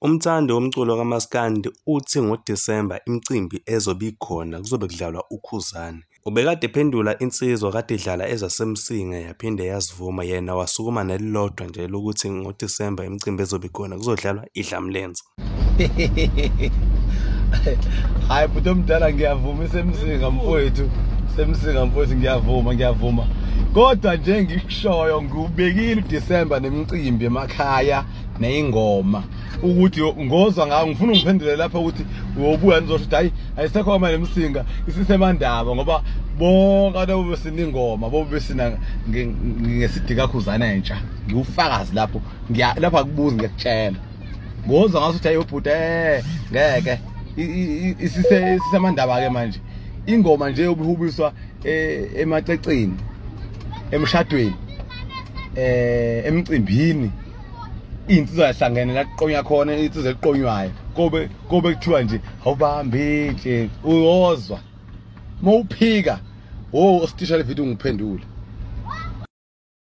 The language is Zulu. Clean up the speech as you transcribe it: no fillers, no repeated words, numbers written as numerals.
Umthandi womculo kaMaskandi uthi ngoDisemba imicimbi ezobe ikhona kuzobe kudlalwa uKhuzani. Ubekade ephendula insizwa kade idlala ezasemsinga yaphinde yazivuma, yena wasukuma nelilodwa nje lokuthi ngoDisemba imicimbi ezobe ikhona kuzodlalwa idlamlenze. Hayi bhuti omdala, ngiyavuma isemsinga mfowethu, semsinga mfowethu, ngiyavuma. Kodwa nje ngikushoyo ngubekile uDisemba nemicimbi emakhaya neyingoma ukuthi ngozwa ngawo, ngifuna ungiphendule lapha ukuthi wobuya nizosho ukuthi hayi ayisekho manje nemsinga isisemandaba ngoba bonke abantu besiningoma bobesina ngesidi kaKhuzani entsha. Ngiwufakazi lapho, lapha akubuzi ngiyakutshela. Ngozwa ngaso ukuthi hayi bhuti ngeke isisemandaba ke manje. Ingoma nje yobuhubiswa emaceceni, emshadweni, emcimbini, insizwa yahlangene la kuqonya khona, insizwa eqonywayo kobe kuthiwa nje awubambe nje uyozwa mawuphika. Oh, sithisha le video ngiphendule.